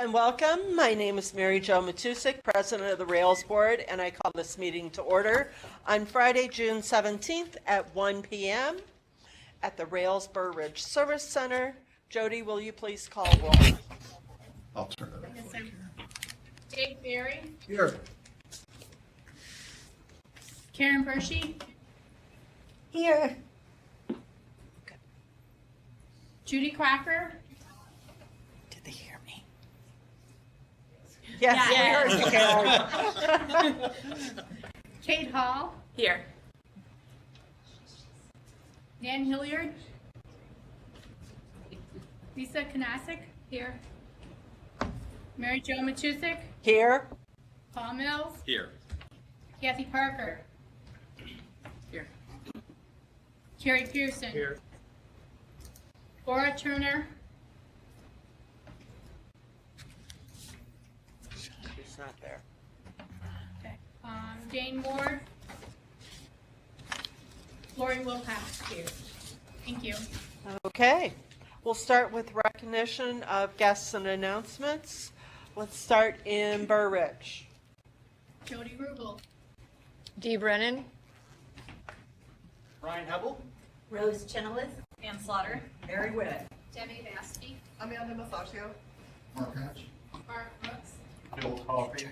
And welcome. My name is Mary Jo Matusik, President of the Rails Board, and I call this meeting to order on Friday, June 17th at 1 p.m. at the Rails Burr Ridge Service Center. Jody, will you please call roll? I'll turn it over. Yes, Jake Berry, Here. Karen Hershey, Here. Judy Crocker, Did they hear me? Yes, Yes. we heard you, Karen. Kate Hall, Here. Dan Hilliard, Lisa Kanasik, here. Mary Jo Matusik, Here. Paul Mills, Here. Kathy Parker, Here. Carrie Pearson, Laura Turner, She's not there. Jane Moore, Lori Wilcox, here. Thank you. Okay. We'll start with recognition of guests and announcements. Let's start in Burr Ridge. Jody Rubel, Dee Brennan. Ryan Hebel. Rose Chenoweth. Ann Slaughter. Mary Witt. Debbie Basti, Amanda Masaccio. Mark Hatch. Mark Brooks, Bill Coffey.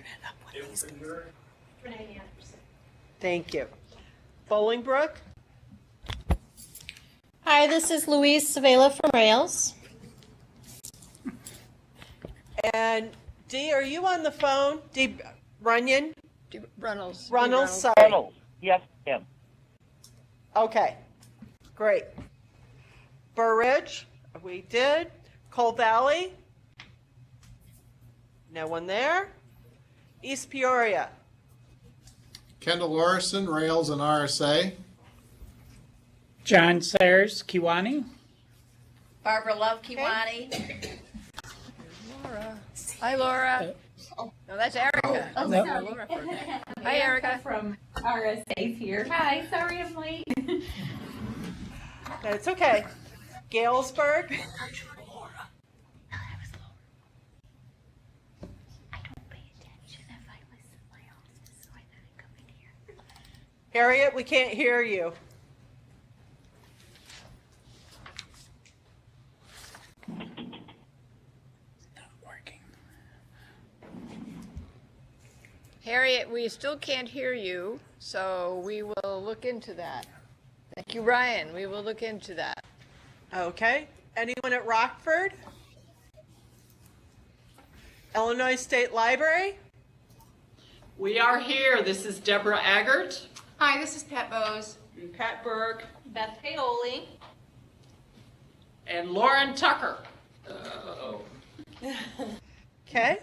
Renee Anderson. Thank you. Bolingbrook. Hi, this is Louise Savela from Rails. And Dee, are you on the phone? Dee Runyon? Runnels. Runnels, sorry. Yes, ma'am. Okay, great. Burr Ridge, we did. Coal Valley? No one there. East Peoria? Kendall Larson, Rails and RSA. John Sayers, Kiwani. Barbara Love Kiwani. Laura. Hi, Laura. No, that's Erica. Oh, No. sorry. Laura. Hi, Erica. From RSA's here. Hi, sorry I'm late. That's okay. Galesburg? Harriet, we can't hear you. Not working. Harriet, we still can't hear you, so we will look into that. Thank you, Ryan. We will look into that. Okay. Anyone at Rockford? Illinois State Library? We are here. This is Deborah Aggert. Hi, this is Pat Bowes. And Pat Berg. Beth Paoli. And Lauren Tucker. Okay.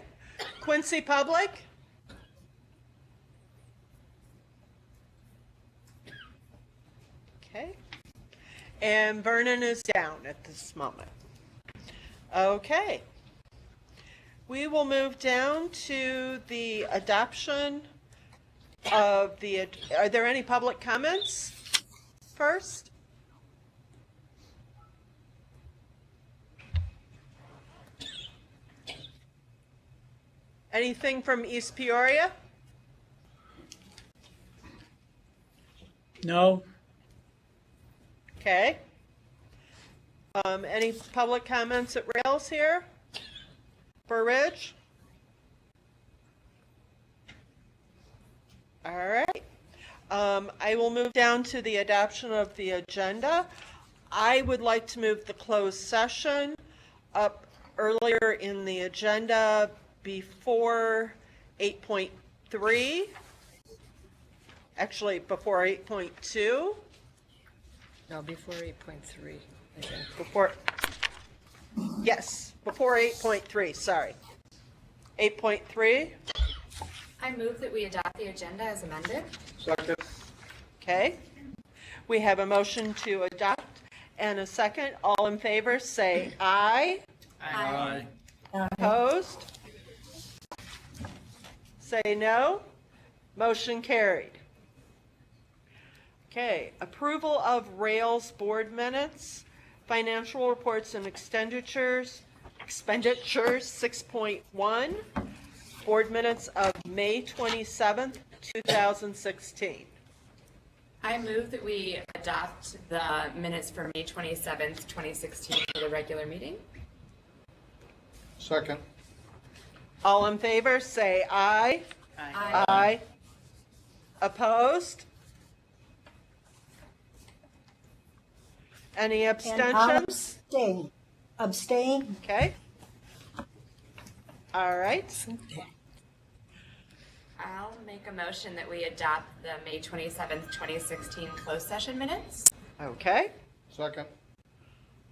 Quincy Public? Okay. And Vernon is down at this moment. Okay. We will move down to the adoption of the, are there any public comments first? Anything from East Peoria? No. Okay. Any public comments at Rails here? Burr Ridge? All right. I will move down to the adoption of the agenda. I would like to move the closed session up earlier in the agenda before 8.3. Actually, before 8.2. No, before 8.3. Before, yes, before 8.3, sorry. 8.3, I move that we adopt the agenda as amended. okay. We have a motion to adopt and a second. All in favor, say aye. Aye. Opposed? Say no. Motion carried. Okay, approval of Rails board minutes, financial reports and expenditures, Expenditures 6.1, board minutes of May 27th, 2016. I move that we adopt the minutes for May 27th, 2016 for the regular meeting. Second. All in favor, say aye. Aye. Aye. Opposed? Any And I'll abstentions? abstain. Okay. All right. I'll make a motion that we adopt the May 27th, 2016 closed session minutes. Okay. Second.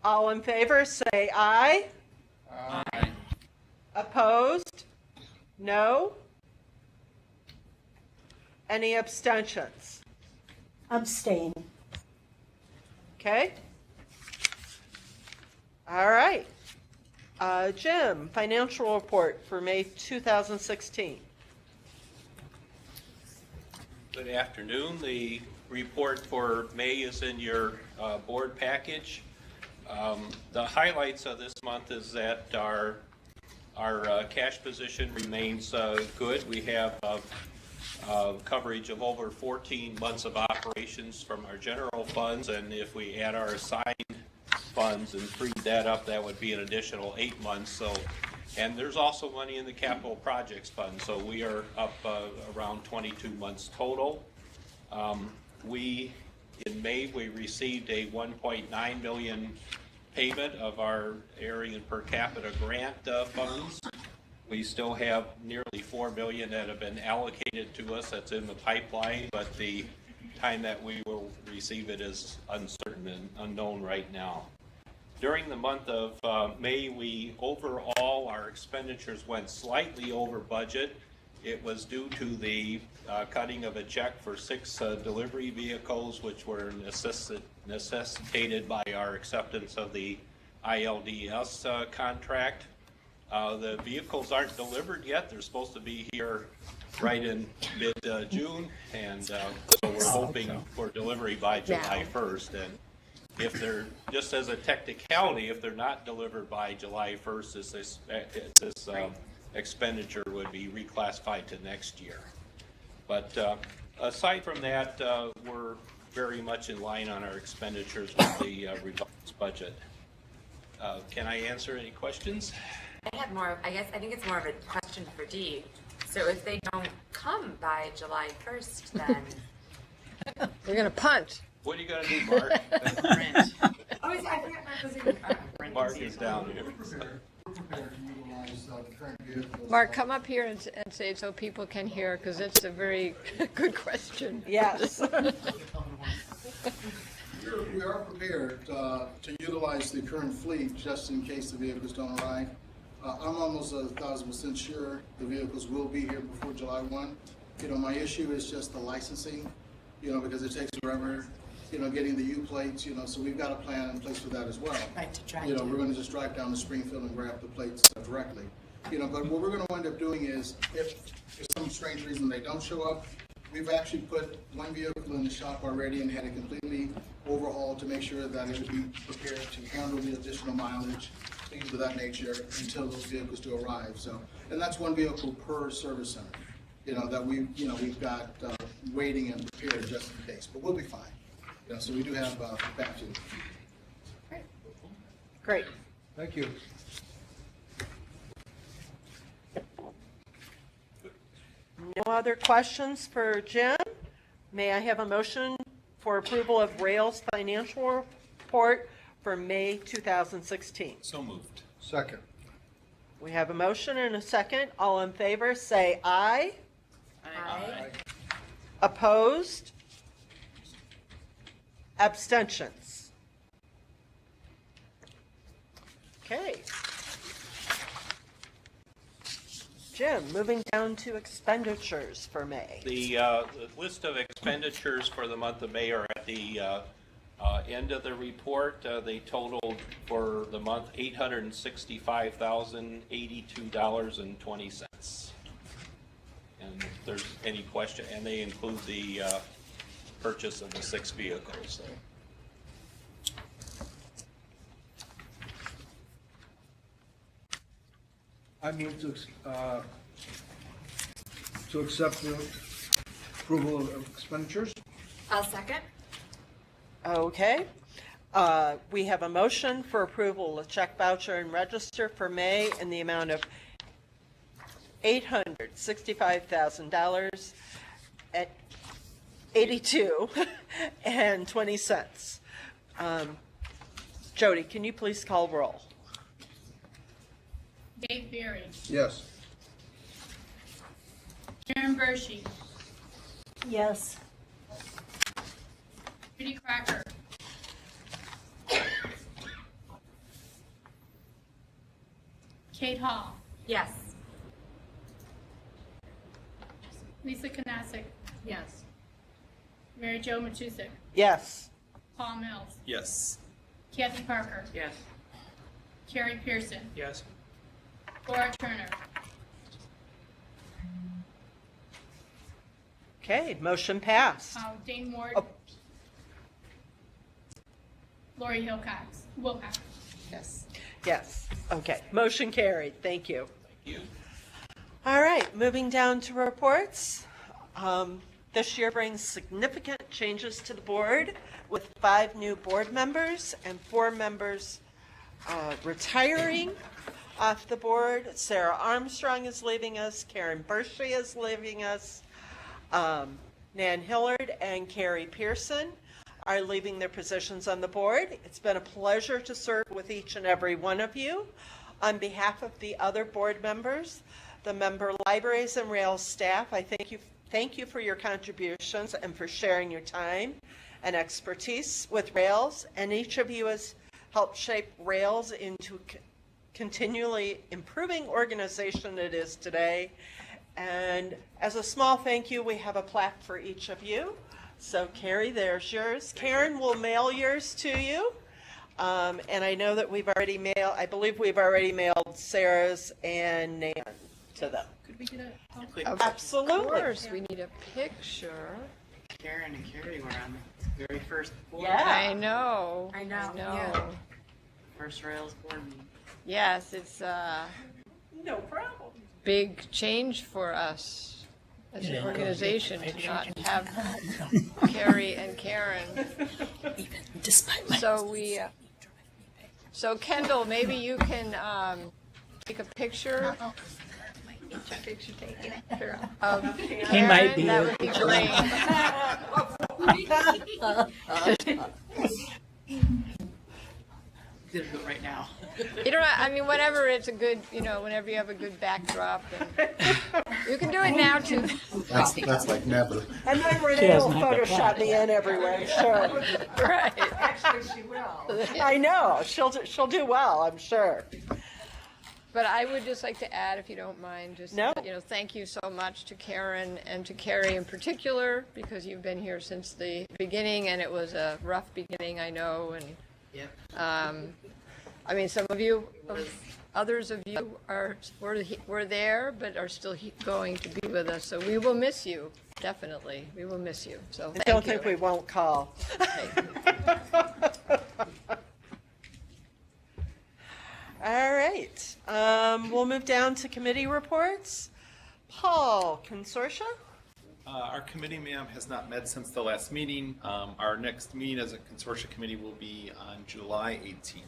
All in favor, say aye. Aye. Opposed? No? Any abstentions? Abstain. Okay. All right. Jim, financial report for May 2016. Good afternoon. The report for May is in your board package. The highlights of this month is that our cash position remains good. We have coverage of over 14 months of operations from our general funds, and if we add our assigned funds and freed that up, that would be an additional 8 months. So, and there's also money in the capital projects fund, so we are up around 22 months total. In May, we received a 1.9 million payment of our area and per capita grant funds. We still have nearly 4 million that have been allocated to us. That's in the pipeline, but the time that we will receive it is uncertain and unknown right now. During the month of May, overall, our expenditures went slightly over budget. It was due to the cutting of a check for 6 delivery vehicles, which were necessitated by our acceptance of the ILDS contract. The vehicles aren't delivered yet. They're supposed to be here right in mid-June, and so we're hoping for delivery by July 1st. And if they're, just as a technicality, if they're not delivered by July 1st, this expenditure would be reclassified to next year. But aside from that, we're very much in line on our expenditures with the revised budget. Can I answer any questions? I think it's more of a question for Dee. So if they don't come by July 1st, then We're going to punt. What are you gonna do, Mark? oh, I forgot Mark was in. Mark is down here. Mark, come up here and say it so people can hear, because it's a very good question. Yes. We are prepared to utilize the current fleet just in case the vehicles don't arrive. I'm almost 1,000% sure the vehicles will be here before July 1. My issue is just the licensing, because it takes forever, getting the U plates, so we've got a plan in place for that as well. Right, to drive We're going to just drive down to Springfield and grab the plates directly. But what we're going to wind up doing is, if for some strange reason they don't show up, we've actually put one vehicle in the shop already and had it completely overhauled to make sure that it would be prepared to handle the additional mileage, things of that nature, until those vehicles do arrive. So, and that's one vehicle per service center, that we've got waiting and prepared just in case. But we'll be fine. So we do have capacity. Great. Thank you. No other questions for Jim? May I have a motion for approval of Rail's financial report for May 2016? So moved. Second. We have a motion and a second. All in favor, say aye. Aye. Opposed? Abstentions? Okay. Jim, moving down to expenditures for May. The list of expenditures for the month of May are at the end of the report. They totaled for the month $865,082.20. And if there's any question, and they include the purchase of the 6 vehicles. So. I move to accept the approval of expenditures. I'll second. Okay. We have a motion for approval of check voucher and register for May in the amount of $865,000 at 82 and 20 cents. Jody, can you please call roll? Dave Berry, Yes. Karen Bershey, Yes. Judy Crocker, Kate Hall, Yes. Lisa Kanasik, Yes. Mary Jo Matusik, Yes. Paul Mills, Yes. Kathy Parker, Yes. Carrie Pearson, Yes. Laura Turner, Okay, motion passed. Dane Ward, Oh. Lori Wilcox. Yes. Yes, okay, motion carried, thank you. You. All right, moving down to reports. This year brings significant changes to the board with 5 new board members and 4 members retiring off the board. Sarah Armstrong is leaving us, Karen Bershey is leaving us, Nan Hillard and Carrie Pearson are leaving their positions on the board. It's been a pleasure to serve with each and every one of you. On behalf of the other board members, the member libraries and Rails staff, I thank you for your contributions and for sharing your time and expertise with Rails. And each of you has helped shape Rails into continually improving organization it is today. And as a small thank you, we have a plaque for each of you. So Carrie, there's yours. Karen will mail yours to you. And I know that I believe we've already mailed Sarah's and Nan to them. Could we get a Of Absolutely. course, we need a picture. Karen and Carrie were on the very first board. Yeah. I know. I know, yeah. First Rails board meeting. Yes, it's No problem. big change for us as an organization to not have Carrie and Karen. Despite my. So Kendall, maybe you can take a picture of He might be. That would be great. Gonna do it right now. You don't. I mean, whenever it's a good, whenever you have a good backdrop, and you can do it now too. That's like never. And then She Renee will doesn't have to Photoshop me in everywhere, sure. Right. Actually, she will. I know, she'll do well, I'm sure. But I would just like to add, if you don't mind, just, No. thank you so much to Karen and to Carrie in particular, because you've been here since the beginning, and it was a rough beginning, I know, and, Yep. I mean, some of you, others of you were there, but are still going to be with us, so we will miss you, definitely, we will miss you, so I thank don't you. think we won't call. All right, we'll move down to committee reports. Paul, Consortia? Our committee, ma'am, has not met since the last meeting. Our next meeting as a consortia committee will be on July 18th.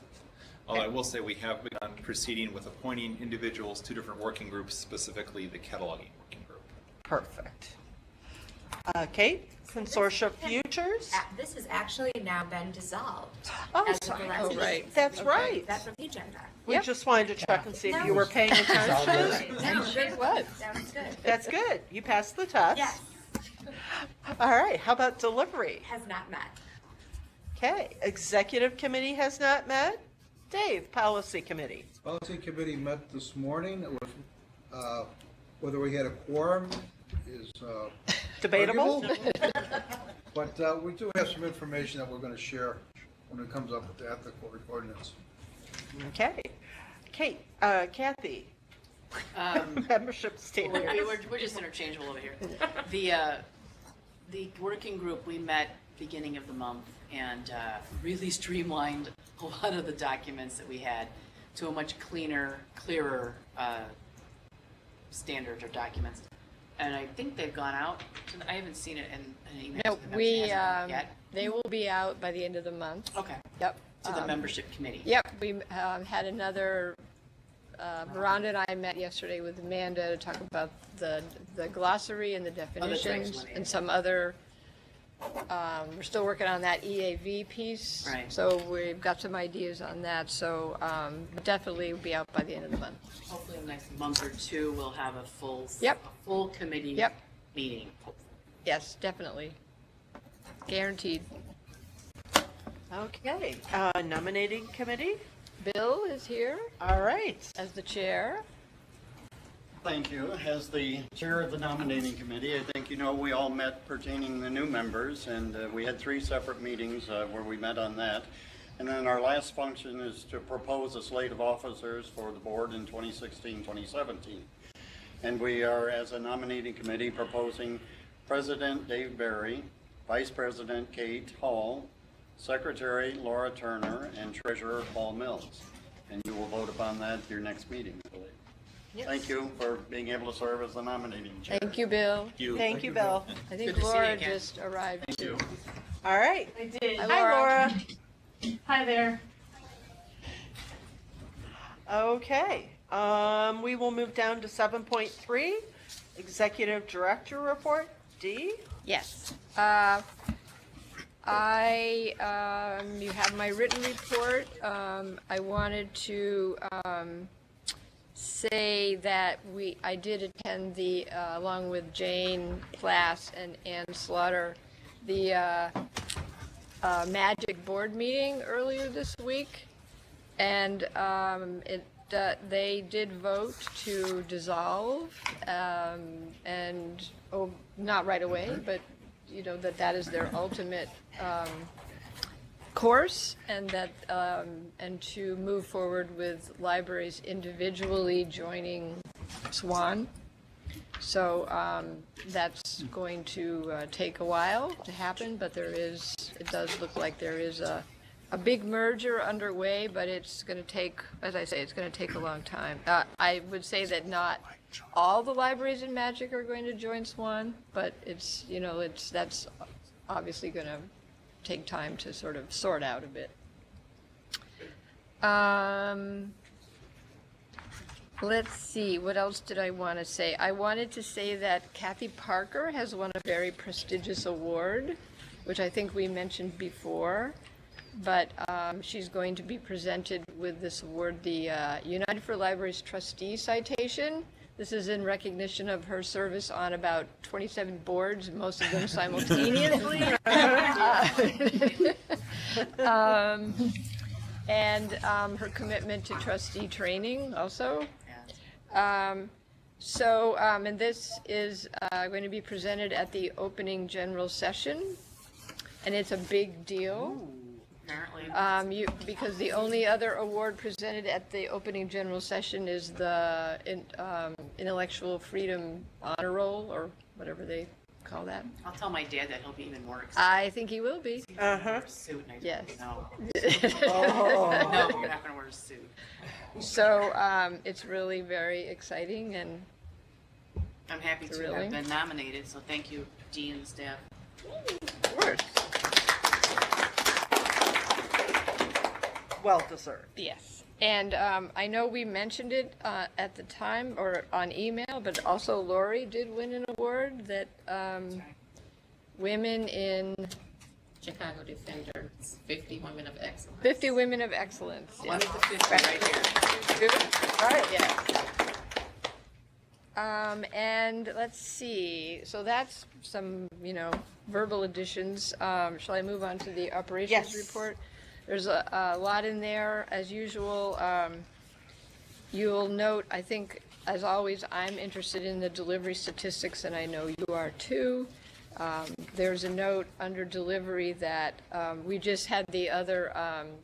Although I will say we have begun proceeding with appointing individuals to different working groups, specifically the cataloging working group. Perfect. Kate, Consortia Futures? This has actually now been dissolved. Oh, as of sorry. the last Oh, meeting. right. That's Okay, right. That's on the agenda. We Yep. just wanted to check and see if No. you were paying attention. No, good. What? Sounds good. That's good. You passed the test. Yes, All right. How about delivery? has not met. Okay. Executive committee has not met. Dave, policy committee. Policy committee met this morning. It was, whether we had a quorum is Debatable. arguable. But we do have some information that we're going to share when it comes up with the ethical ordinance. Okay. Kate, Kathy, membership standards. We're just interchangeable over here. The working group, we met beginning of the month and really streamlined a lot of the documents that we had to a much cleaner, clearer standards or documents. And I think they've gone out, I haven't seen it in an email. No, to the membership. we, It hasn't been yet. they will be out by the end of the month. Okay, Yep. to the membership committee. Yep, we had another, Miranda and I met yesterday with Amanda to talk about the glossary and the definitions right. and some other, we're still working on that EAV piece. Right. So we've got some ideas on that, so definitely will be out by the end of the month. Hopefully in the next month or two, we'll have a full, Yep. a full committee Yep. meeting. Yes, definitely. Guaranteed. Okay, nominating committee? Bill is here All right. as the chair. Thank you. As the chair of the nominating committee, I think you know we all met pertaining the new members, and we had 3 separate meetings where we met on that. And then our last function is to propose a slate of officers for the board in 2016-2017. And we are, as a nominating committee, proposing President Dave Barry, Vice President Kate Hall, Secretary Laura Turner, and Treasurer Paul Mills. And you will vote upon that at your next meeting, I believe. Yes. Thank you for being able to serve as the nominating chair. Thank you, Bill. Thank you, Bill. I think Good to see you Laura again. just arrived too. All right. I did. Hi, Hi, Laura. Hi there. Okay, we will move down to 7.3, Executive Director Report. D? Yes. You have my written report. I wanted to say that I did attend the, along with Jane Plass and Ann Slaughter, the Magic Board meeting earlier this week. And they did vote to dissolve, and, not right away, but, you know, that is their ultimate course, and that, and to move forward with libraries individually joining SWAN. So that's going to take a while to happen, but it does look like there is a big merger underway, but it's going to take, as I say, it's going to take a long time. I would say that not all the libraries in Magic are going to join SWAN, but it's, you know, that's obviously going to take time to sort of sort out a bit. Let's see, what else did I want to say? I wanted to say that Kathy Parker has won a very prestigious award, which I think we mentioned before, but she's going to be presented with this award, the United for Libraries Trustee Citation. This is in recognition of her service on about 27 boards, most of them simultaneously. And her commitment to trustee training also. And this is going to be presented at the opening general session, and it's a big deal. Apparently. Because the only other award presented at the opening general session is the Intellectual Freedom Honor Roll, or whatever they call that. I'll tell my dad that he'll be even more excited. I think he will be. Uh-huh. Suit, and I Yes. No, Oh. no, you're not going to wear a suit. So it's really very exciting, and I'm happy to Thrilling. have been nominated, so thank you, Dean and staff. Of course. Well deserved. yes. And I know we mentioned it at the time or on email, but also Lori did win an award that women in Chicago Defenders, 50 Women of Excellence. 50 Women of Excellence. One of the 50 right here. All right, yeah. And let's see, so that's some, you know, verbal additions. Shall I move on to the operations Yes. report? There's a lot in there, as usual. You'll note, I think, as always, I'm interested in the delivery statistics, and I know you are too. There's a note under delivery that we just had the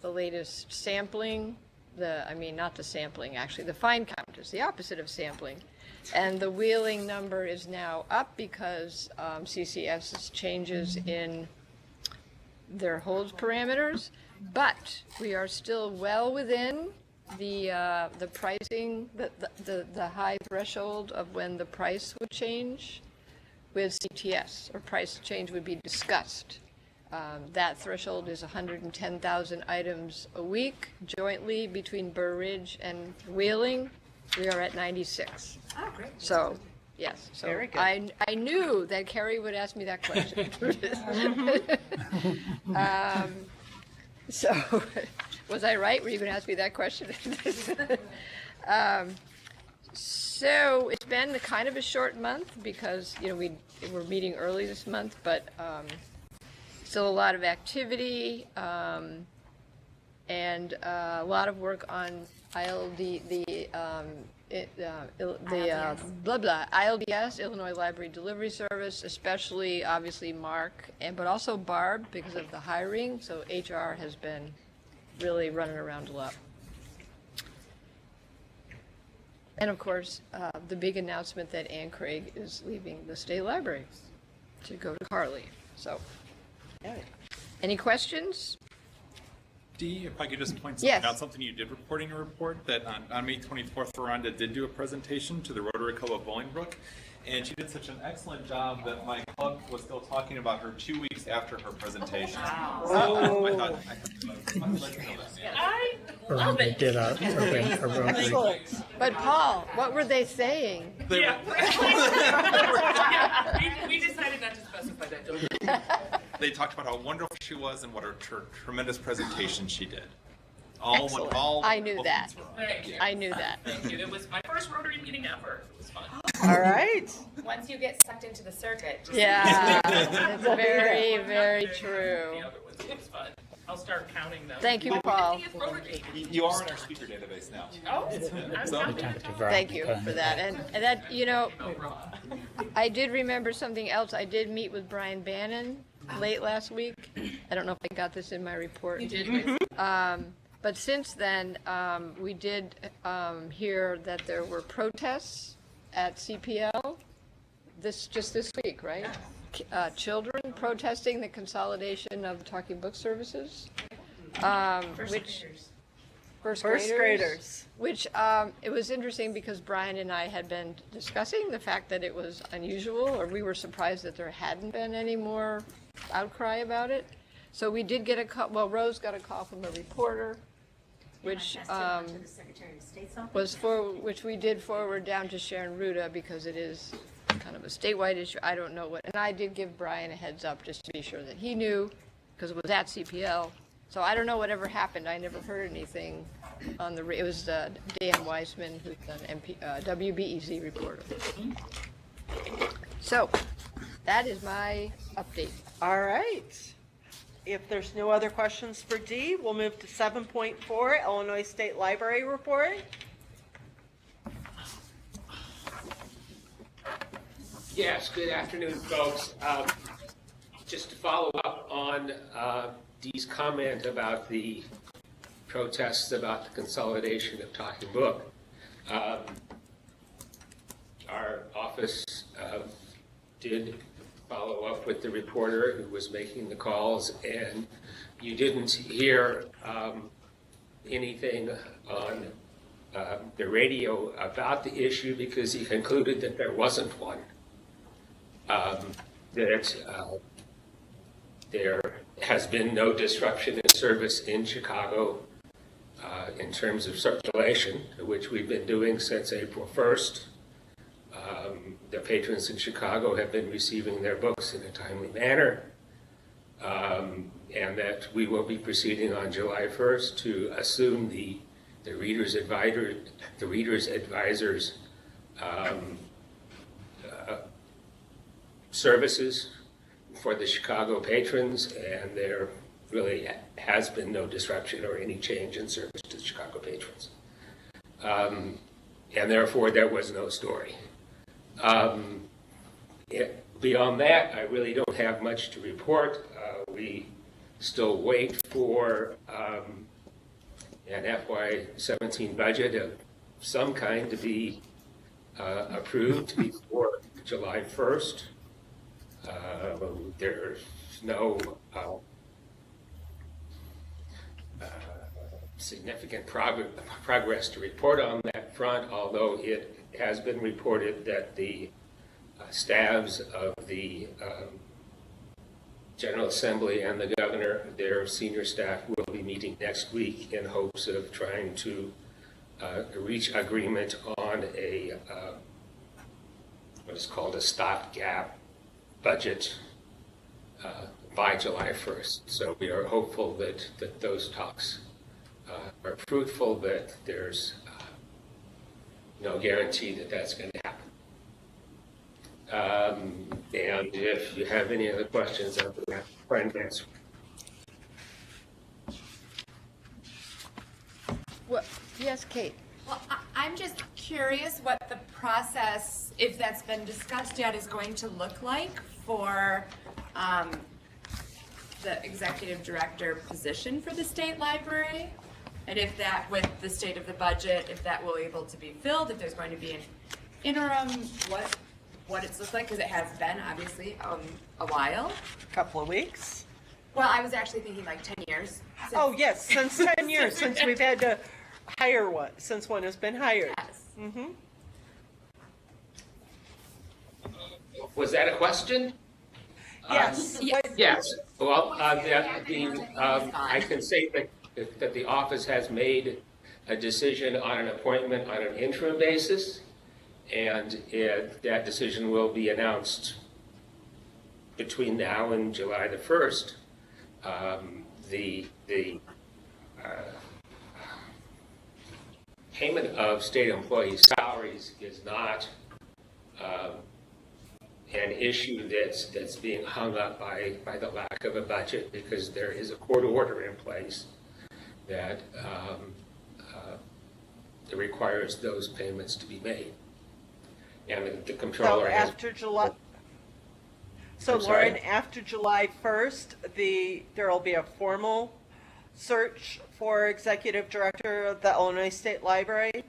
latest sampling, not the sampling, actually, the fine count is the opposite of sampling. And the wheeling number is now up because CCS's changes in their holds parameters, but we are still well within the pricing, the high threshold of when the price would change with CTS, or price change would be discussed. That threshold is 110,000 items a week jointly between Burr Ridge and Wheeling. We are at 96. Oh, great. So, yes, so Very good. I knew that Carrie would ask me that question. So, was I right? Were you going to ask me that question? So it's been kind of a short month because, you know, we're meeting early this month, but still a lot of activity and a lot of work on ILDS, Illinois Library Delivery Service, especially obviously Mark, but also Barb because of the hiring. So HR has been really running around a lot. And of course, the big announcement that Ann Craig is leaving the State Library to go to Carly. So, any questions? Dee, if I could just point Yes. something out, something you did report in your report, that on May 24th, Rhonda did do a presentation to the Rotary Club of Bolingbrook, and she did such an excellent job that my club was still talking about her 2 weeks after her presentation. Wow. So I thought I'd let you know that. I love it. Did a But Paul, what were they saying? Yeah. We decided not to specify that, don't we? They talked about how wonderful she was and what a tremendous presentation she did. Excellent. I knew that. Thank you. I knew that. Thank you. It was my first Rotary meeting ever. It was fun. All right. Once you get sucked into the circuit. just- Yeah, it's very, very true. The other ones, it was fun. I'll start counting them. Thank you, Paul. You are in our speaker database now. Oh, I'm So- counting. Thank you for that. And that, you know, I did remember something else. I did meet with Brian Bannon late last week. I don't know if I got this in my report. You did. But since then, we did hear that there were protests at CPL just this week, right? Children protesting the consolidation of talking book services, which first graders. Which it was interesting because Brian and I had been discussing the fact that it was unusual, or we were surprised that there hadn't been any more outcry about it. So we did get a call. Well, Rose got a call from a reporter, which which we did forward down to Sharon Ruda because it is kind of a statewide issue. I don't know what, and I did give Brian a heads up just to be sure that he knew because it was at CPL. So I don't know whatever happened. I never heard anything on the. It was Dan Weissman, who's an WBEZ reporter. So that is my update. All right. If there's no other questions for D, we'll move to 7.4, Illinois State Library Report. Yes, good afternoon, folks. Just to follow up on Dee's comment about the protests about the consolidation of Talking Book. Our office did follow up with the reporter who was making the calls, and you didn't hear anything on the radio about the issue because he concluded that there wasn't one. That there has been no disruption in service in Chicago in terms of circulation, which we've been doing since April 1st. The patrons in Chicago have been receiving their books in a timely manner, and that we will be proceeding on July 1st to assume the reader's advisors services for the Chicago patrons, and there really has been no disruption or any change in service to the Chicago patrons. And therefore, there was no story. Beyond that, I really don't have much to report. We still wait for an FY17 budget of some kind to be approved before July 1st. There's no significant progress to report on that front, although it has been reported that the staffs of the General Assembly and the governor, their senior staff, will be meeting next week in hopes of trying to reach agreement on a what is called a stopgap budget by July 1st. So we are hopeful that those talks are fruitful, but there's no guarantee that that's going to happen. And if you have any other questions, I'll try and answer. Well, yes, Kate. Well, I'm just curious what the process, if that's been discussed yet, is going to look like for the executive director position for the state library. And if that, with the state of the budget, if that will able to be filled, if there's going to be an interim, what it's looked like, because it has been obviously a while. Couple of weeks. Well, I was actually thinking like 10 years. Oh, yes, since 10 years, since we've had to hire one, since one has been hired. Yes. Mm-hmm. Was that a question? Yes. Yes. Well, I can say that the office has made a decision on an appointment on an interim basis, and that decision will be announced between now and July the 1st. The payment of state employee salaries is not an issue that's being hung up by the lack of a budget, because there is a court order in place that requires those payments to be made. And the comptroller has... after July... So I'm sorry? Lauren, after July 1st, there'll be a formal search for executive director of the Illinois State Library?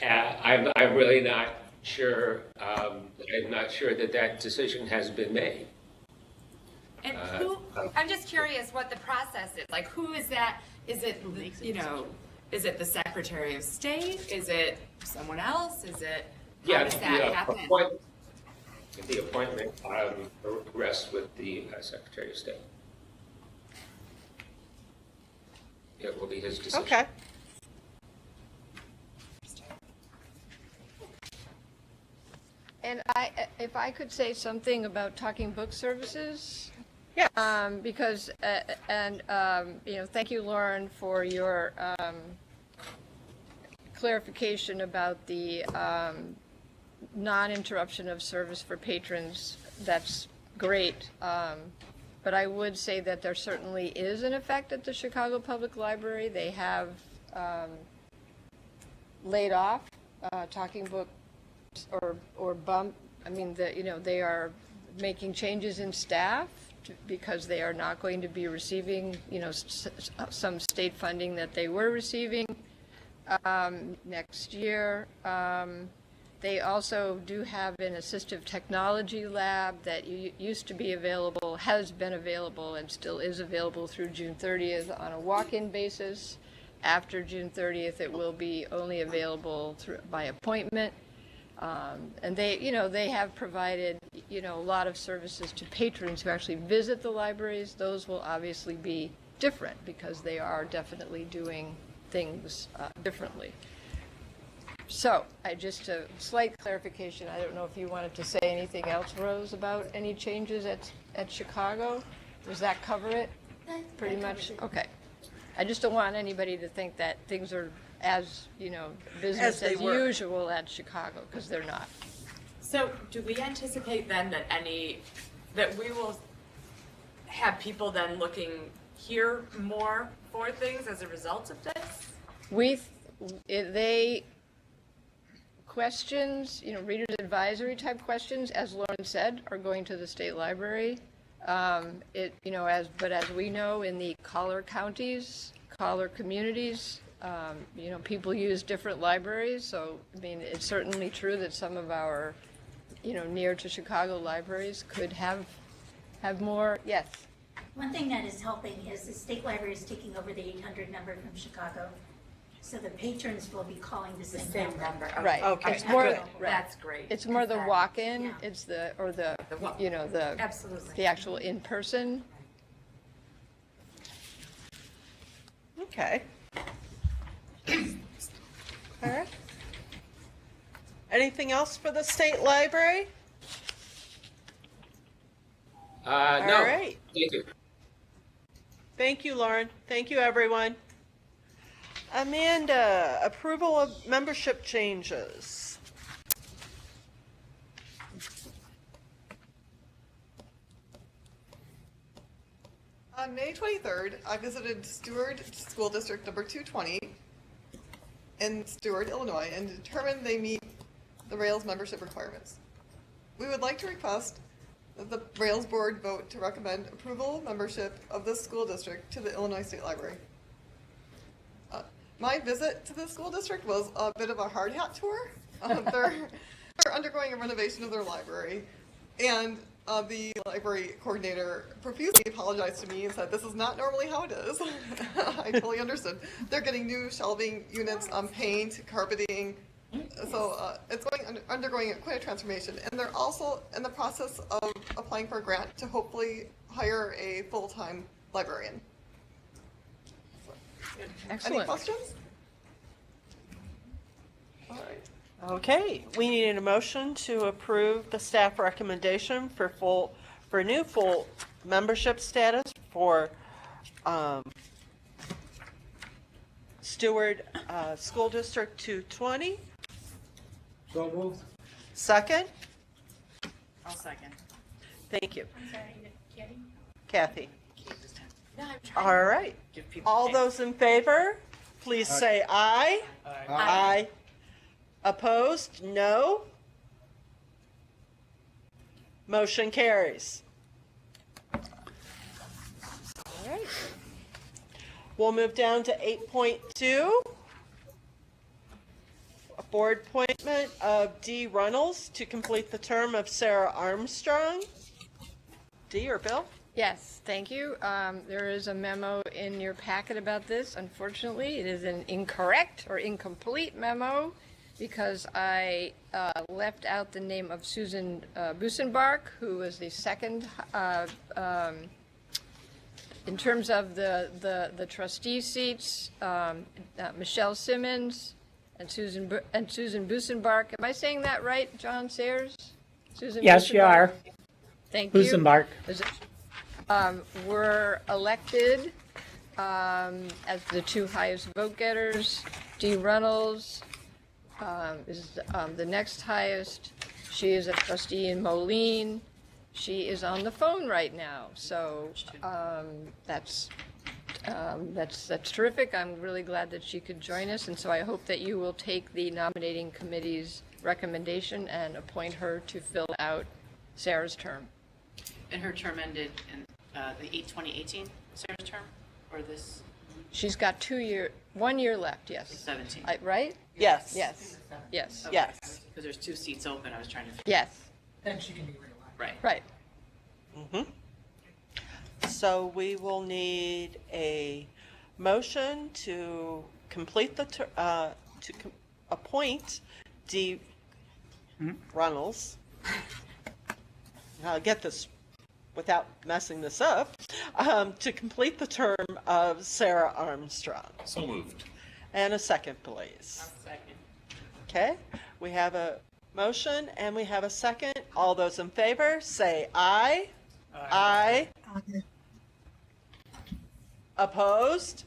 I'm really not sure. I'm not sure that decision has been made. And I'm just curious what the process is. Like, who is that? Is it, is it the Secretary of State? Is it someone else? Is it, how does that happen? The appointment rests with the Secretary of State. It will be his decision. Okay. And if I could say something about Talking Book Services. Yeah. Because, thank you, Lauren, for your clarification about the non-interruption of service for patrons. That's great. But I would say that there certainly is an effect at the Chicago Public Library. They have laid off Talking Book or bump. I mean, they are making changes in staff because they are not going to be receiving, some state funding that they were receiving next year. They also do have an assistive technology lab that used to be available, has been available, and still is available through June 30th on a walk-in basis. After June 30th, it will be only available by appointment. And they have provided, a lot of services to patrons who actually visit the libraries. Those will obviously be different because they are definitely doing things differently. So, just a slight clarification. I don't know if you wanted to say anything else, Rose, about any changes at Chicago. Does that cover it? Pretty much? Okay. I just don't want anybody to think that things are as business as usual at Chicago, because they're not. So do we anticipate then that we will have people then looking here more for things as a result of this? Questions, readers advisory type questions, as Lauren said, are going to the state library. As we know, in the collar counties, collar communities, people use different libraries. So, it's certainly true that some of our, near to Chicago libraries could have more. Yes. One thing that is helping is the state library is taking over the 800 number from Chicago. So the patrons will be calling the same number. Right. Okay. It's more, That's great. it's more the walk-in, Yeah. it's the, or the, walk- you know, the, Absolutely. the actual in-person. Okay. All right. Anything else for the state library? No. All right. Thank you. Thank you, Lauren. Thank you, everyone. Amanda, approval of membership changes. On May 23rd, I visited Stewart School District number 220 in Stewart, Illinois, and determined they meet the Rails membership requirements. We would like to request that the Rails Board vote to recommend approval of membership of this school district to the Illinois State Library. My visit to the school district was a bit of a hard hat tour. They're undergoing a renovation of their library, and the library coordinator profusely apologized to me and said, "This is not normally how it is." I totally understood. They're getting new shelving units, paint, carpeting. So it's undergoing quite a transformation, and they're also in the process of applying for a grant to hopefully hire a full-time librarian. Any Excellent. questions? All right. Okay, we need a motion to approve the staff recommendation for new full membership status for Stewart School District 220. So moved. Second? I'll second. Thank you. I'm sorry, Katie? Kathy. No, I'm trying All to right. give people. All time. those in favor, please say aye. Aye. Opposed? No. Motion carries. All right. We'll move down to 8.2. A board appointment of Dee Runnels to complete the term of Sarah Armstrong. Dee or Bill? Yes, thank you. There is a memo in your packet about this. Unfortunately, it is an incorrect or incomplete memo because I left out the name of Susan Busenbark, who was the second, in terms of the trustee seats, Michelle Simmons and Susan Busenbark. Am I saying that right, John Sayers? Susan Yes, you Busenbark? are. Thank you. Busenbark. Were elected as the two highest vote getters. Dee Runnels is the next highest. She is a trustee in Moline. She is on the phone right now, so that's terrific. I'm really glad that she could join us, and so I hope that you will take the nominating committee's recommendation and appoint her to fill out Sarah's term. And her term ended in the 2018 Sarah's term, or this She's got 1 year left, yes. 17? Right? Yes. Yes, yes, Okay. Yes. Because there's 2 seats open, I was trying to. yes, Then she can be reelected. Right. right. So we will need a motion to complete appoint Dee Runnels. I'll get this without messing this up, to complete the term of Sarah Armstrong. So moved. And a second, please. Second. Okay, we have a motion and we have a second. All those in favor, say aye. Aye. Opposed?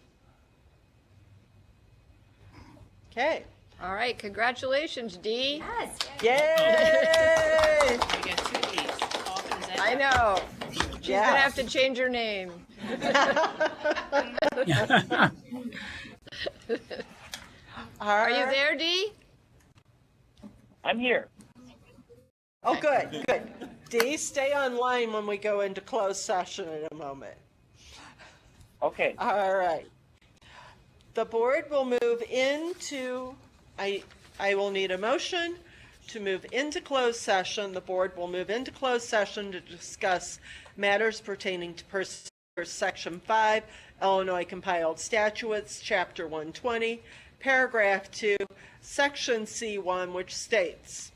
Okay. All right, congratulations, Dee. Yes. Yay! You get 2 of these. How often is that? I know. She's Yeah. gonna have to change her name. Are you there, Dee? I'm here. Oh, good, good. Dee, stay online when we go into closed session in a moment. Okay. All right. The board will move into, I will need a motion to move into closed session. The board will move into closed session to discuss matters pertaining to personnel Section 5, Illinois Compiled Statutes, Chapter 120, Paragraph 2, Section C1, which states,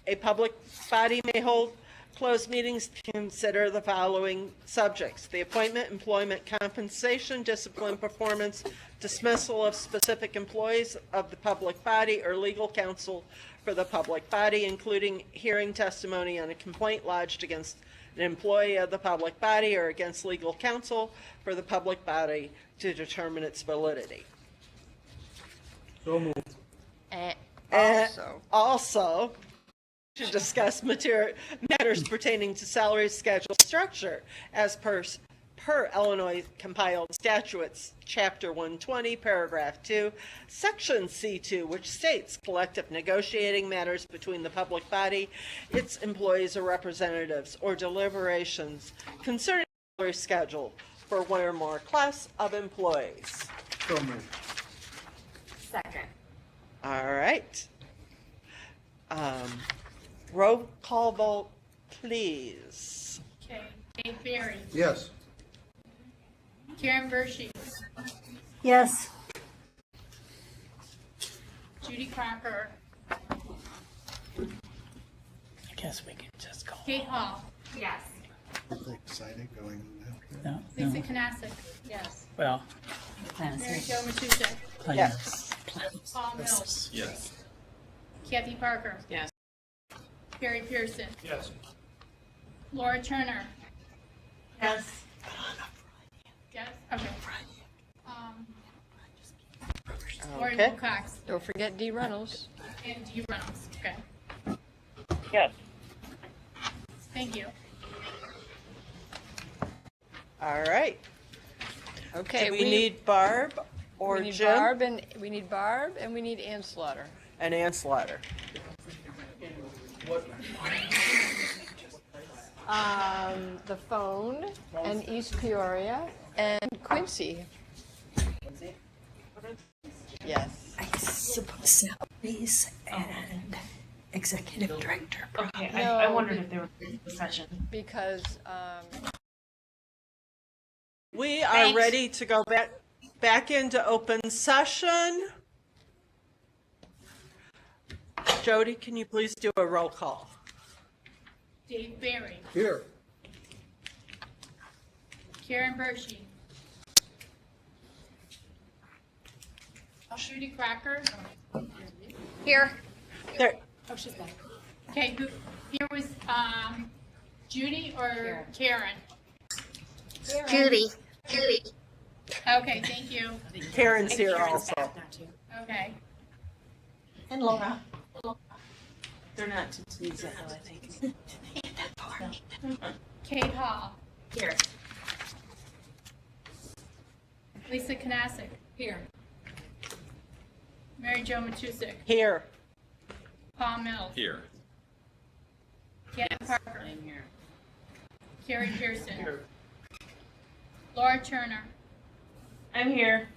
a public body may hold closed meetings to consider the following subjects: the appointment, employment, compensation, discipline, performance, dismissal of specific employees of the public body or legal counsel for the public body, including hearing testimony on a complaint lodged against an employee of the public body or against legal counsel for the public body to determine its validity. So moved. Also, to discuss matters pertaining to salary schedule structure as per Illinois Compiled Statutes, Chapter 120, Paragraph 2, Section C2, which states collective negotiating matters between the public body, its employees or representatives, or deliberations concerning salary schedule for one or more class of employees. So moved. Second. All right. Roll call vote, please. Okay, Dave Barry, Yes. Karen Bershey, Yes. Judy Crocker, I guess we can just call. Kate Hall, Yes. Excited going No, Lisa no. Knasik, yes, Well, Mary Jo Matusek, Yes. Paul Mills, Yes. Kathy Parker, Yes. Carrie Pearson, yes. Laura Turner, Yes. yes, okay. Lori Okay. Wilcox Don't forget Dee Reynolds. and Dee Reynolds, okay, Yes. thank you. All right. Okay, Do we need Barb or we need Jim? Barb and we need Barb and we need Ann Slaughter. And Ann Slaughter. The phone and East Peoria and Quincy. Yes. I suppose salaries and executive director. Okay, No, I wondered if they were in the session. Because We are Thanks. ready to go back into open session. Jody, can you please do a roll call? Dave Barry, Here. Karen Bershey, Judy Crocker, Here. There, Oh, she's back. okay, here was, Judy or Karen? Judy. Okay, thank you, Karen's here Karen's also. back now, too. okay. And Laura. They're not to tease it, though, I think. Kate Hall, Here. Lisa Knasik, Here. Mary Jo Matusek, Here. Paul Mills, Here. Kathy Parker, I'm here. Carrie Pearson, Laura Turner, I'm here.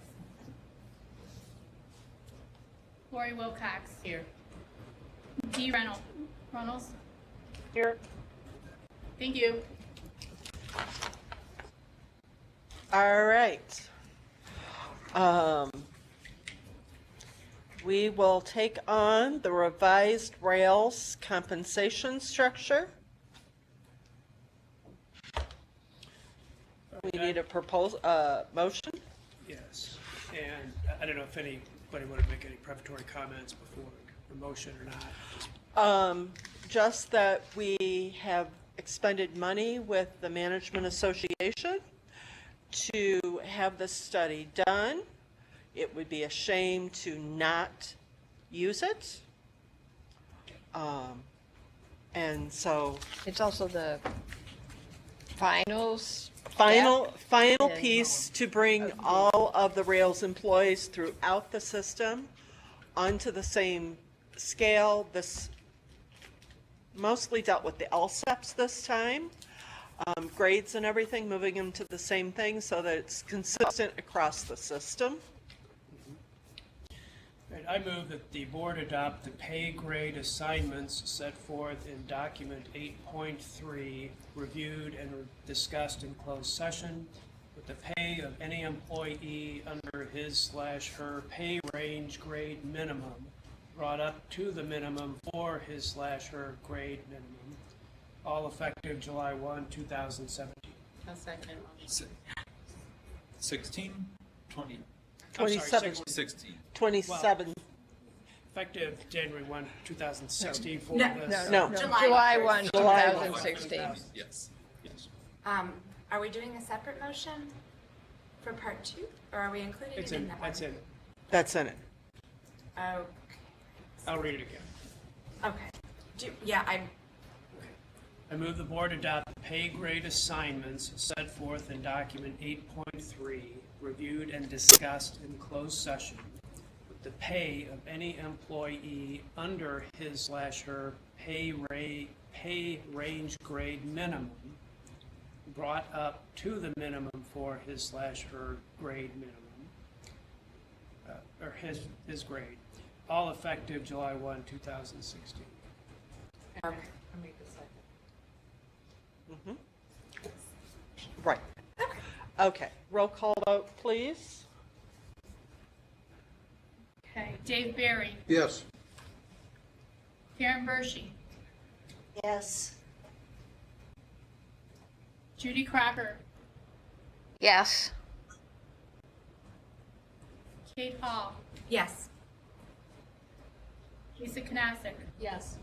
Lori Wilcox, Here. Dee Reynolds. Here. Thank you. All right. We will take on the revised rails compensation structure. We need a motion. Yes, and I don't know if anybody want to make any prefatory comments before the motion or not. Just that we have expended money with the Management Association to have this study done. It would be a shame to not use it. And so it's also the final final Yeah. piece to bring all of the Rails employees throughout the system onto the same scale. This mostly dealt with the LSEPs this time, grades and everything, moving them to the same thing so that it's consistent across the system. Right, I move that the board adopt the pay grade assignments set forth in document 8.3, reviewed and discussed in closed session, with the pay of any employee under his/her pay range grade minimum brought up to the minimum for his/her grade minimum, all effective July 1, 2017. I'll second. 16, 20. 27. 16. 27. Effective January 1, 2016 for No, this. No. July 1, July 2016. Yes, yes. Are we doing a separate motion for part 2, or are we including It's it in in, that one? that's in. That's in it. Okay. I'll read it again. Okay. I move the board adopt the pay grade assignments set forth in document 8.3, reviewed and discussed in closed session, with the pay of any employee under his/her pay range grade minimum brought up to the minimum for his/her grade minimum, or his grade, all effective July 1, 2016. Okay. Mhm. Right. Okay, roll call vote, please. Okay, Dave Barry, Yes. Karen Bershey, Yes. Judy Crocker, Yes. Kate Hall, Yes. Lisa Knasik, Yes.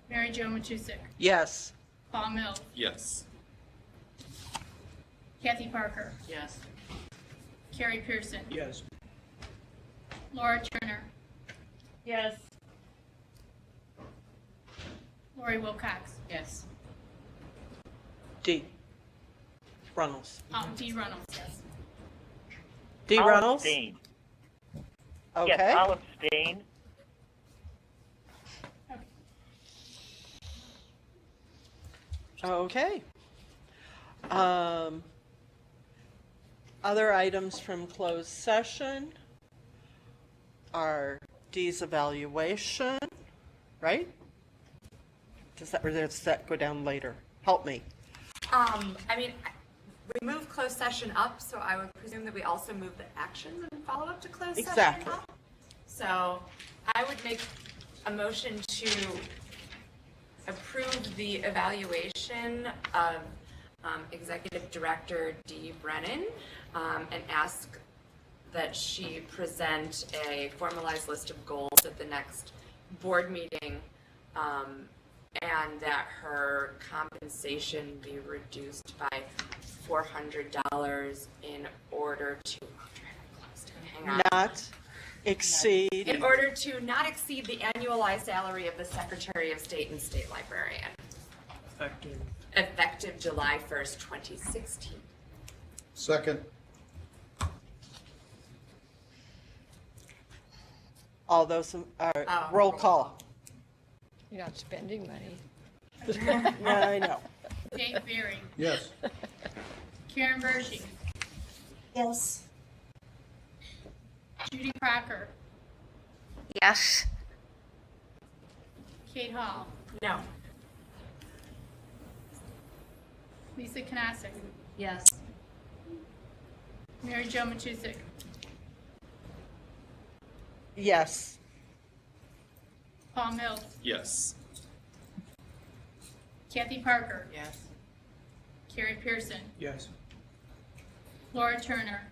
Mary Jo Matusik, Yes. Paul Mills, Yes. Kathy Parker, Yes. Carrie Pearson, Yes. Laura Turner, Yes. Lori Wilcox, Yes. D. Runnels. Dee Reynolds, yes. D. I'll Runnels? abstain. Okay. Yes, I'll abstain. Okay. Other items from closed session are D's evaluation, right? Or does that go down later? Help me. We moved closed session up, so I would presume that we also move the actions and follow up to closed session Exactly. up. So I would make a motion to approve the evaluation of Executive Director Dee Brennan and ask that she present a formalized list of goals at the next board meeting, and that her compensation be reduced by $400 in order to hang on. Not exceed. In order to not exceed the annualized salary of the Secretary of State and State Librarian, effective July 1st, 2016. Second. All those, roll call. You're not spending money. I know. Dave Barry, Yes. Karen Bershey, Yes. Judy Crocker, Yes. Kate Hall, No. Lisa Knasik, Yes. Mary Jo Matusik, Yes. Paul Mills, Yes. Kathy Parker, Yes. Carrie Pearson, Yes. Laura Turner,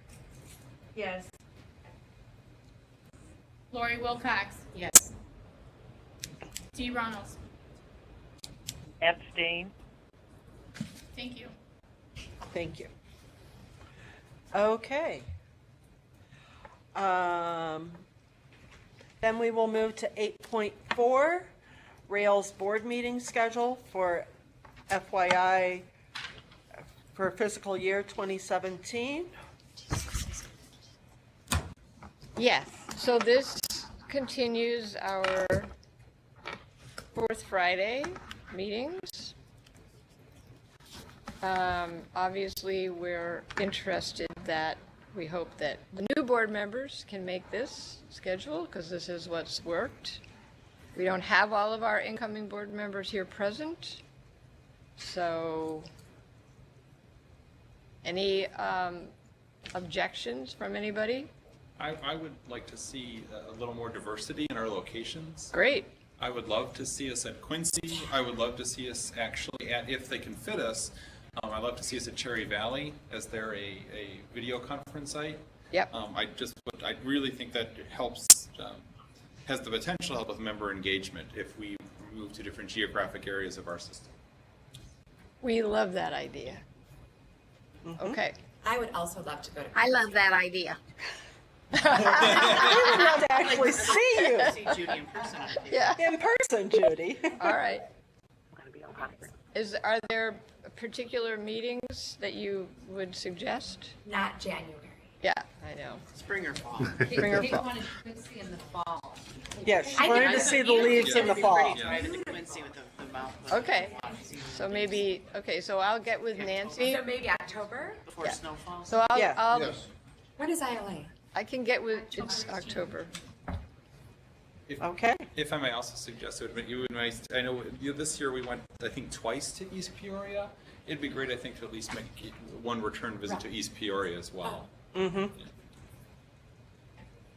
Yes. Lori Wilcox, Yes. Dee Reynolds. Abstain. Thank you. Thank you. Okay. Then we will move to 8.4, Rails board meeting schedule for FYI for fiscal year 2017. Yes, so this continues our fourth Friday meetings. Obviously, we're interested that we hope that the new board members can make this schedule, because this is what's worked. We don't have all of our incoming board members here present, so any objections from anybody? I would like to see a little more diversity in our locations. Great. I would love to see us at Quincy. I would love to see us actually at, if they can fit us, I'd love to see us at Cherry Valley as they're a video conference site. Yep. I really think that helps, has the potential to help with member engagement if we move to different geographic areas of our system. We love that idea. Okay. I would also love to go to. I love that idea. We would love to actually see you. See Judy in person. Yeah. In person, Judy. All right. Are there particular meetings that you would suggest? Not January. Yeah, I know. Spring or fall. Spring or fall. wanted Quincy in the fall. Yes, she wanted to see the leaves in the fall. Drive into Quincy with the mouth. Okay, so maybe, so I'll get with Nancy. So maybe October? Before Yeah. snow falls. So Yeah. I'll, Yes. When is ILA? I can get with, it's October. Okay. If I may also suggest, it would be nice, I know this year we went, I think, twice to East Peoria. It'd be great, I think, to at least make one return visit to East Peoria as well. Mm-hmm.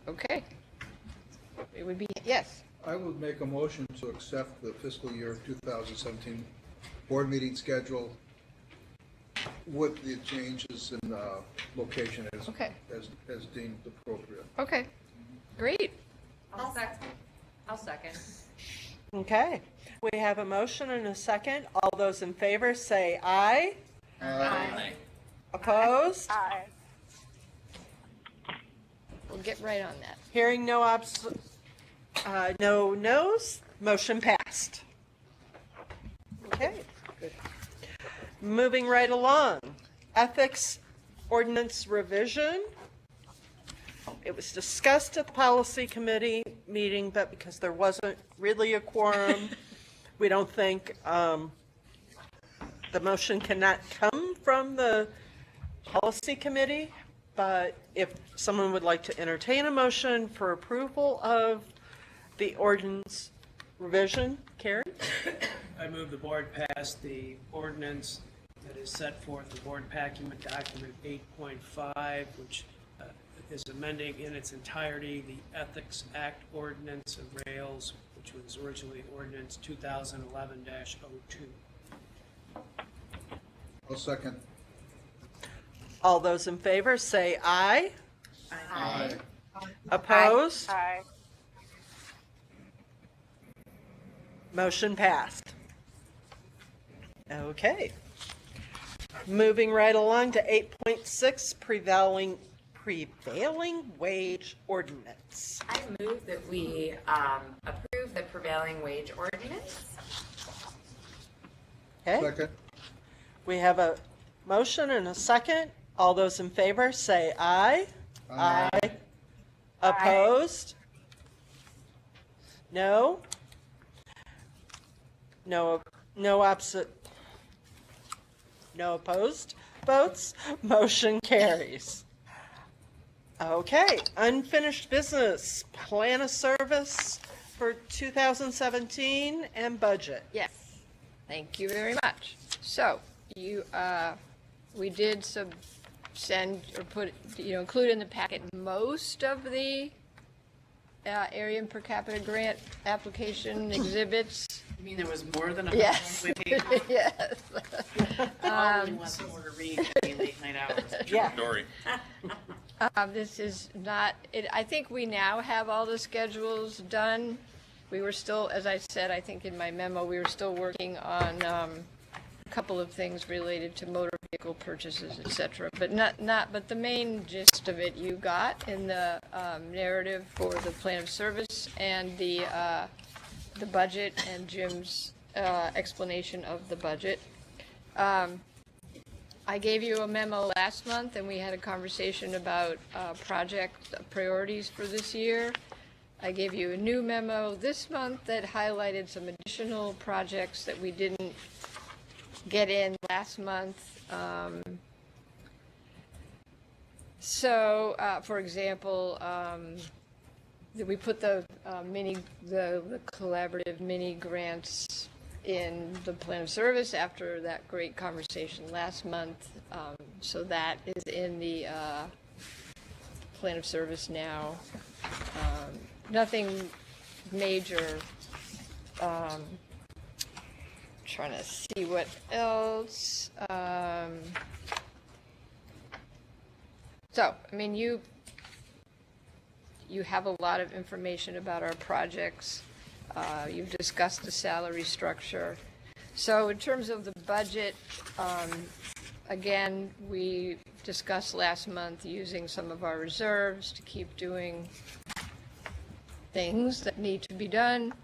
Okay. It would be, yes. I would make a motion to accept the fiscal year 2017 board meeting schedule with the changes in location Okay. as deemed appropriate. Okay, great. I'll second. Okay. We have a motion and a second. All those in favor say aye. Aye. Opposed? Aye. We'll get right on that. Hearing no no no's, motion passed. Okay. Good. Moving right along. Ethics Ordinance Revision. It was discussed at the policy committee meeting, but because there wasn't really a quorum, we don't think the motion cannot come from the policy committee. But if someone would like to entertain a motion for approval of the ordinance revision, Karen? I move the board pass the ordinance that is set forth in board document 8.5, which is amending in its entirety the Ethics Act ordinance of Rails, which was originally ordinance 2011-02. I'll second. All those in favor say aye. Aye. Opposed? Aye. Motion passed. Okay. Moving right along to 8.6, prevailing wage ordinance. I move that we approve the prevailing wage ordinance. Okay, Second. we have a motion and a second. All those in favor say aye. Aye. Opposed? No? No opposite? No opposed votes? Motion carries. Okay, unfinished business, plan of service for 2017 and budget. Yes, thank you very much. So, we did send or put, include in the packet most of the area and per capita grant application exhibits. You mean there was more than a Yes, yes. All we want to order read in the late night hours. Yeah. Dory. This is not, I think we now have all the schedules done. We were still, as I said, I think in my memo, we were still working on a couple of things related to motor vehicle purchases, et cetera. But the main gist of it you got in the narrative for the plan of service and the budget and Jim's explanation of the budget. I gave you a memo last month, and we had a conversation about project priorities for this year. I gave you a new memo this month that highlighted some additional projects that we didn't get in last month. So, for example, we put the collaborative mini grants in the plan of service after that great conversation last month. So that is in the plan of service now. Nothing major. Trying to see what else. So, I mean, you have a lot of information about our projects. You've discussed the salary structure. So in terms of the budget, again, we discussed last month using some of our reserves to keep doing things that need to be done.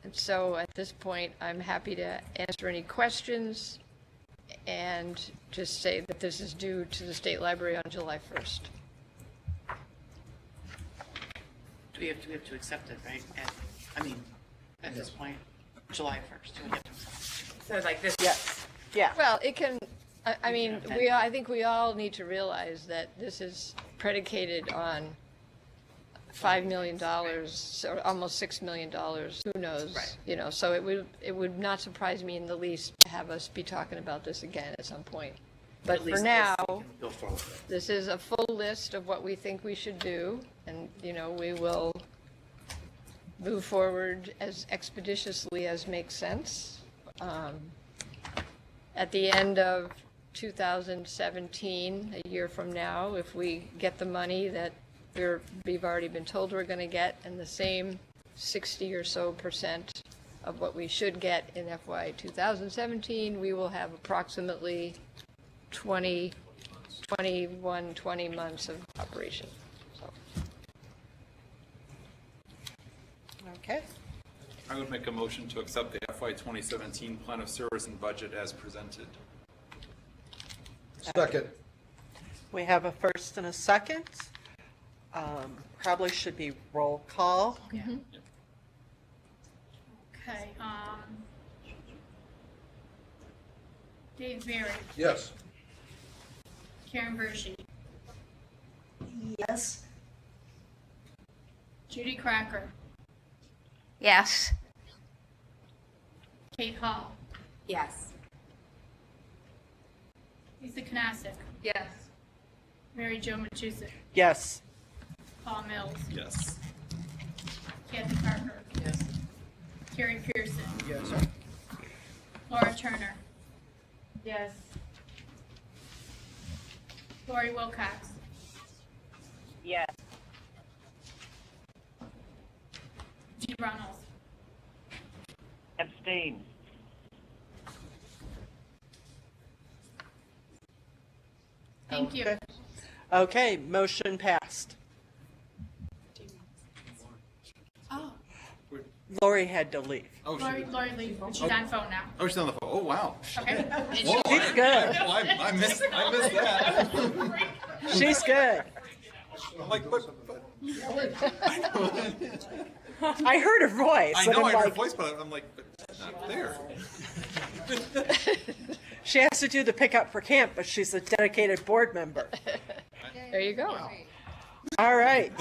And so at this point, I'm happy to answer any questions and just say that this is due to the State Library on July 1st. Do we have to accept it, right? At this point, July 1st. Do we have to accept it? So like this. Yes. Yeah. Well, it can, I mean, I think we all need to realize that this is predicated on $5 million, or almost $6 million, who knows? Right. You know, so it would not surprise me in the least to have us be talking about this again at some point. But At for least now, this we can go forward with. this is a full list of what we think we should do, and, you know, we will move forward as expeditiously as makes sense. At the end of 2017, a year from now, if we get the money that we've already been told we're going to get, and the same 60 or so % of what we should get in FY 2017, we will have approximately 20 months of operation. So. Okay. I would make a motion to accept the FY 2017 plan of service and budget as presented. Second. We have a first and a second. Probably should be roll call. Okay, Dave Barry, Yes. Karen Bershey, Yes. Judy Cracker, Yes. Kate Hall, Yes. Lisa Knasick, Yes. Mary Jo Machusik, Yes. Paul Mills, Yes. Kathy Parker, Yes. Carrie Pearson, Yes. Laura Turner, Yes. Lori Wilcox, Yes. Dee Runnels, Abstain. thank you. Okay. Okay, motion passed. Oh, Lori had to leave. Oh, Lori Lee, she's on phone now. oh, she's on the phone. Oh, wow. Okay. Whoa, She's good. I missed that. She's good. I'm like, but I heard her voice. I and know I'm I heard her like, voice, but I'm like, but she's not there. she has to do the pickup for camp, but she's a dedicated board member. There you go. All right.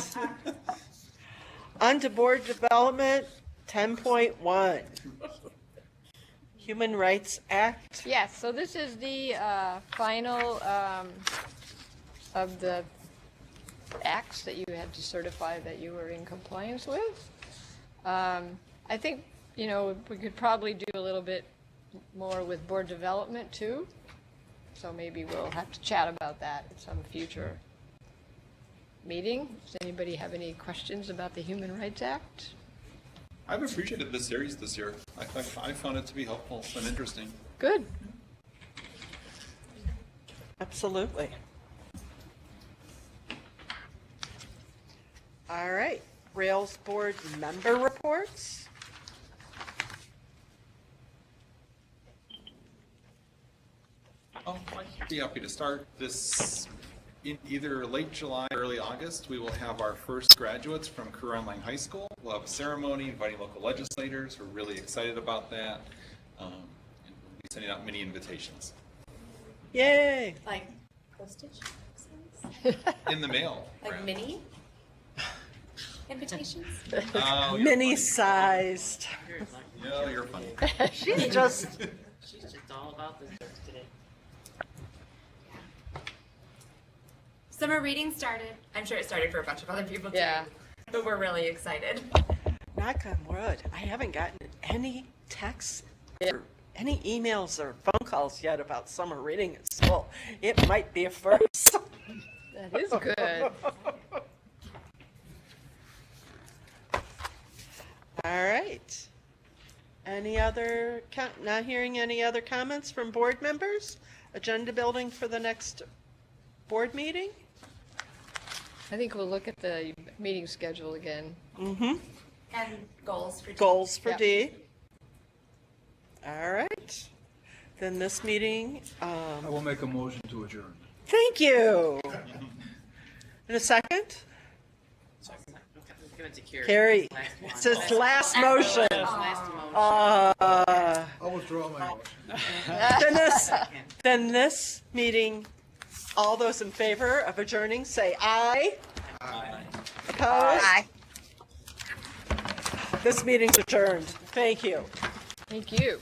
On to board development, 10.1. Human Rights Act. Yes, so this is the final of the acts that you had to certify that you were in compliance with. I think, you know, we could probably do a little bit more with board development too. So maybe we'll have to chat about that at some future meeting. Does anybody have any questions about the Human Rights Act? I've appreciated this series this year. I found it to be helpful and interesting. Good. Absolutely. All right, Rails Board member reports. Oh, I'd be happy to start this. In either late July or early August, we will have our first graduates from Career Online High School. We'll have a ceremony inviting local legislators. We're really excited about that. And we'll be sending out many invitations. Yay. Like postage? In the mail. Like mini invitations? Oh, you're Mini-sized. No, you're funny. She's just, She's just all about the dirt today. Summer reading started. I'm sure it started for a bunch of other people too. Yeah. But we're really excited. knock on wood, I haven't gotten any texts or any emails or phone calls yet about summer reading at school. It might be a first. That is good. All right. Any other, not hearing any other comments from board members? Agenda building for the next board meeting? I think we'll look at the meeting schedule again. Mm-hmm. And goals for D. Goals for Yep. D. All right. Then this meeting, I will make a motion to adjourn. thank you. In a second? Give it to Carrie. Carrie, Last one. it's his last motion. Last motion. I'll withdraw my motion. Then this meeting, all those in favor of adjourning, say aye. Aye. Opposed? Aye. This meeting's adjourned. Thank you. Thank you.